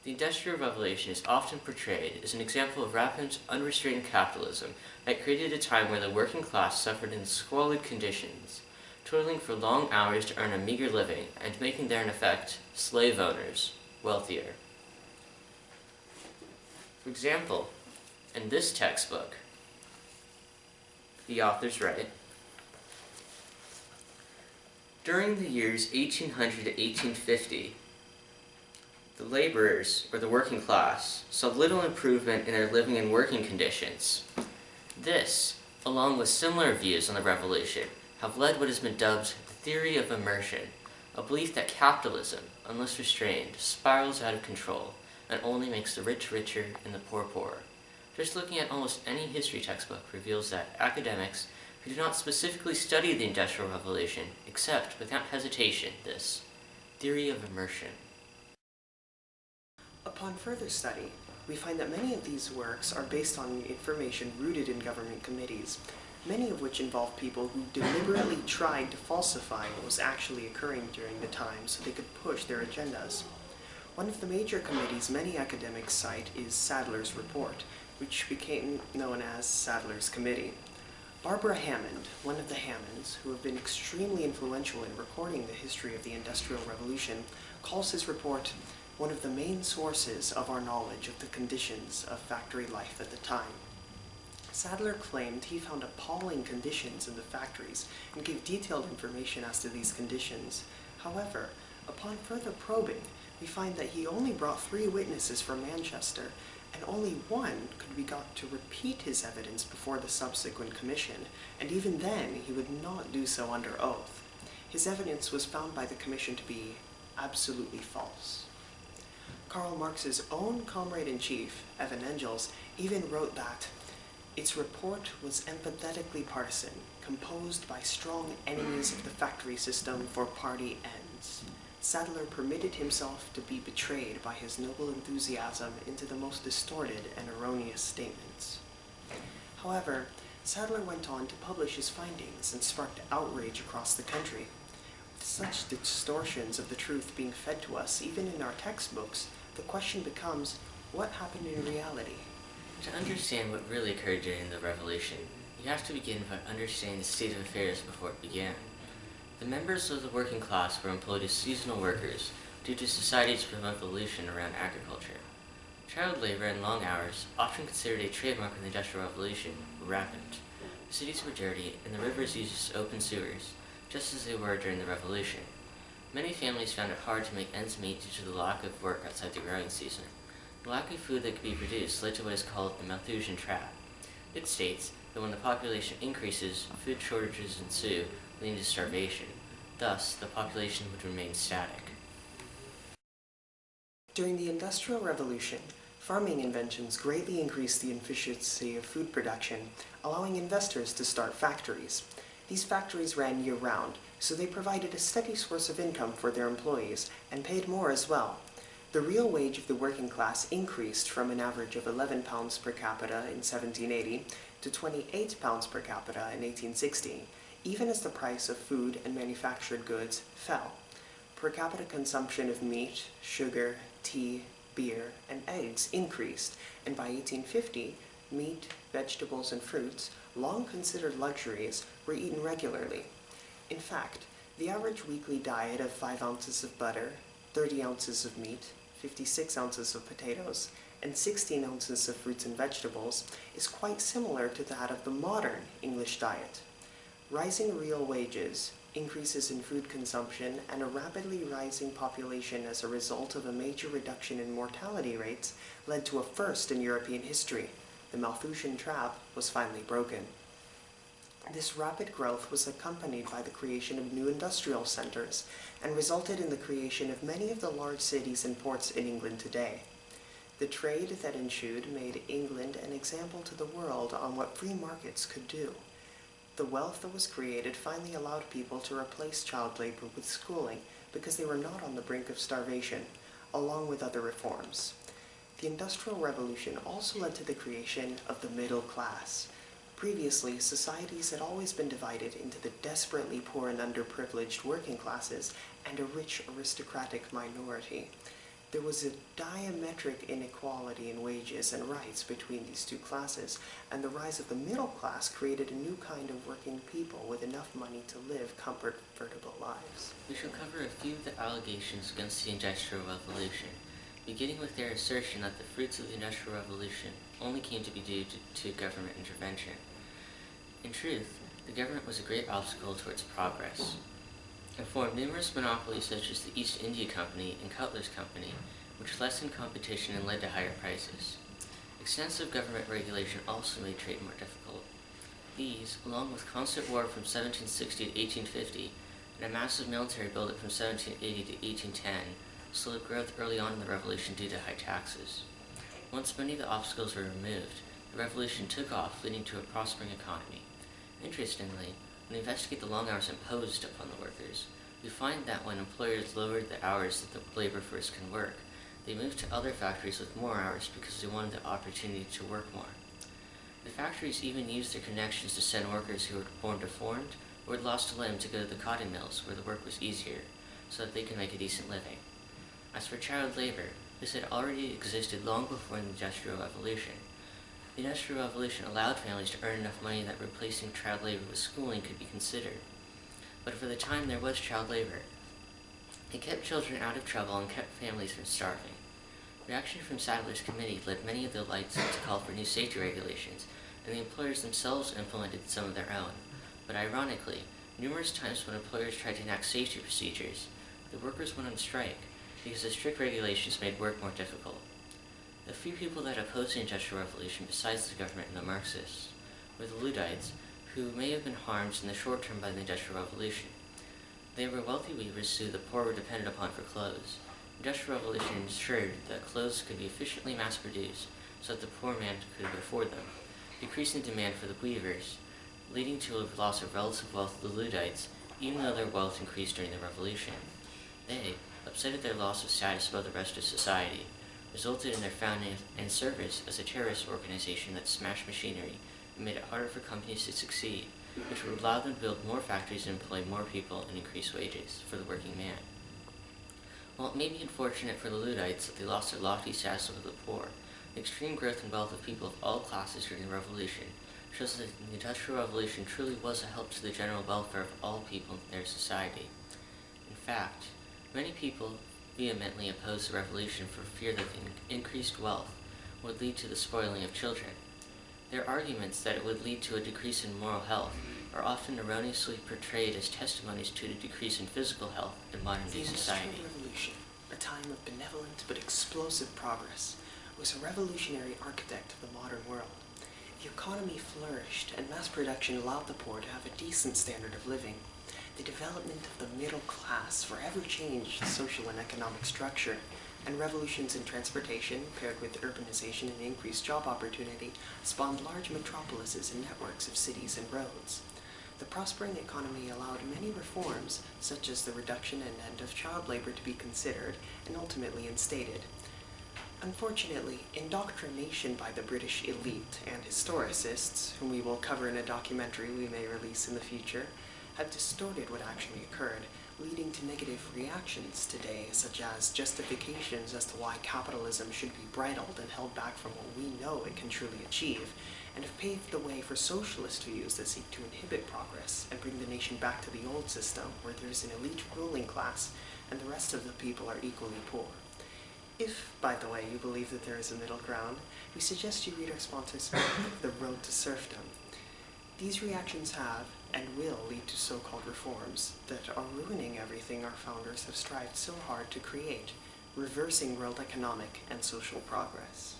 The Industrial Revolution is often portrayed as an example of rapid, unrestrained capitalism that created a time where the working class suffered in squalid conditions, toiling for long hours to earn a meager living and making their, in effect, slave owners wealthier. For example, in this textbook, the authors write, during the years 1800 to 1850, the laborers, or the working class, saw little improvement in their living and working conditions. This, along with similar views on the revolution, have led what has been dubbed the theory of immersion, a belief that capitalism, unless restrained, spirals out of control and only makes the rich richer and the poor poorer. Just looking at almost any history textbook reveals that academics who do not specifically study the Industrial Revolution accept without hesitation this theory of immersion. Upon further study, we find that many of these works are based on information rooted in government committees, many of which involve people who deliberately tried to falsify what was actually occurring during the time so they could push their agendas. One of the major committees many academics cite is Sadler's report, which became known as Sadler's Committee. Barbara Hammond, one of the Hammonds, who have been extremely influential in recording the history of the Industrial Revolution, calls his report one of the main sources of our knowledge of the conditions of factory life at the time. Sadler claimed he found appalling conditions in the factories and gave detailed information as to these conditions. However, upon further probing, we find that he only brought 3 witnesses from Manchester, and only one could be got to repeat his evidence before the subsequent commission, and even then he would not do so under oath. His evidence was found by the commission to be absolutely false. Karl Marx's own comrade-in-chief, Evan Engels, even wrote that its report was empathetically partisan, composed by strong enemies of the factory system for party ends. Sadler permitted himself to be betrayed by his noble enthusiasm into the most distorted and erroneous statements. However, Sadler went on to publish his findings and sparked outrage across the country. With such distortions of the truth being fed to us, even in our textbooks, the question becomes, what happened in reality? To understand what really occurred during the revolution, you have to begin by understanding the state of affairs before it began. The members of the working class were employed as seasonal workers due to society's revolution around agriculture. Child labor and long hours, often considered a trademark of the Industrial Revolution, were rampant. The cities were dirty, and the rivers used as open sewers, just as they were during the Revolution. Many families found it hard to make ends meet due to the lack of work outside the growing season. The lack of food that could be produced led to what is called the Malthusian trap. It states that when the population increases, food shortages ensue, leading to starvation. Thus, the population would remain static. During the Industrial Revolution, farming inventions greatly increased the efficiency of food production, allowing investors to start factories. These factories ran year-round, so they provided a steady source of income for their employees, and paid more as well. The real wage of the working class increased from an average of £11 per capita in 1780 to £28 per capita in 1860, even as the price of food and manufactured goods fell. Per capita consumption of meat, sugar, tea, beer, and eggs increased, and by 1850, meat, vegetables, and fruits, long considered luxuries, were eaten regularly. In fact, the average weekly diet of 5 ounces of butter, 30 ounces of meat, 56 ounces of potatoes, and 16 ounces of fruits and vegetables is quite similar to that of the modern English diet. Rising real wages, increases in food consumption, and a rapidly rising population as a result of a major reduction in mortality rates led to a first in European history. The Malthusian trap was finally broken. This rapid growth was accompanied by the creation of new industrial centers and resulted in the creation of many of the large cities and ports in England today. The trade that ensued made England an example to the world on what free markets could do. The wealth that was created finally allowed people to replace child labor with schooling because they were not on the brink of starvation, along with other reforms. The Industrial Revolution also led to the creation of the middle class. Previously, societies had always been divided into the desperately poor and underprivileged working classes and a rich aristocratic minority. There was a diametric inequality in wages and rights between these two classes, and the rise of the middle class created a new kind of working people with enough money to live comfortable lives. We shall cover a few of the allegations against the Industrial Revolution, beginning with their assertion that the fruits of the Industrial Revolution only came to be due to government intervention. In truth, the government was a great obstacle towards progress. It formed numerous monopolies such as the East India Company and Cutler's Company, which lessened competition and led to higher prices. Extensive government regulation also made trade more difficult. These, along with constant war from 1760 to 1850 and a massive military buildup from 1780 to 1810, slowed growth early on in the Revolution due to high taxes. Once many of the obstacles were removed, the Revolution took off, leading to a prospering economy. Interestingly, when we investigate the long hours imposed upon the workers, we find that when employers lowered the hours that the labor force can work, they moved to other factories with more hours because they wanted the opportunity to work more. The factories even used their connections to send workers who were born deformed or had lost a limb to go to the cotton mills where the work was easier, so that they could make a decent living. As for child labor, this had already existed long before the Industrial Revolution. The Industrial Revolution allowed families to earn enough money that replacing child labor with schooling could be considered. But for the time there was child labor, it kept children out of trouble and kept families from starving. Reaction from Sadler's committee led many of the elites to call for new safety regulations, and the employers themselves implemented some of their own. But ironically, numerous times when employers tried to enact safety procedures, the workers went on strike because the strict regulations made work more difficult. The few people that opposed the Industrial Revolution besides the government and the Marxists were the Luddites, who may have been harmed in the short term by the Industrial Revolution. They were wealthy weavers who the poor were dependent upon for clothes. The Industrial Revolution ensured that clothes could be efficiently mass-produced so that the poor man could afford them, decreasing demand for the weavers, leading to a loss of relative wealth of the Luddites, even though their wealth increased during the Revolution. They, upset at their loss of status above the rest of society, resulted in their founding and service as a terrorist organization that smashed machinery and made it harder for companies to succeed, which would allow them to build more factories and employ more people and increase wages for the working man. While it may be unfortunate for the Luddites that they lost their lofty status with the poor, the extreme growth and wealth of people of all classes during the Revolution shows that the Industrial Revolution truly was a help to the general welfare of all people in their society. In fact, many people vehemently opposed the revolution for fear that the increased wealth would lead to the spoiling of children. Their arguments that it would lead to a decrease in moral health are often erroneously portrayed as testimonies to the decrease in physical health in modern-day society. The Industrial Revolution, a time of benevolent but explosive progress, was a revolutionary architect of the modern world. The economy flourished, and mass production allowed the poor to have a decent standard of living. The development of the middle class forever changed the social and economic structure, and revolutions in transportation, paired with urbanization and increased job opportunity, spawned large metropolises and networks of cities and roads. The prospering economy allowed many reforms, such as the reduction and end of child labor, to be considered and ultimately instated. Unfortunately, indoctrination by the British elite and historicists, whom we will cover in a documentary we may release in the future, have distorted what actually occurred, leading to negative reactions today, such as justifications as to why capitalism should be bridled and held back from what we know it can truly achieve, and have paved the way for socialist views that seek to inhibit progress and bring the nation back to the old system where there's an elite ruling class and the rest of the people are equally poor. If, by the way, you believe that there is a middle ground, we suggest you read our sponsor's book, The Road to Serfdom. These reactions have and will lead to so-called reforms that are ruining everything our founders have strived so hard to create, reversing world economic and social progress.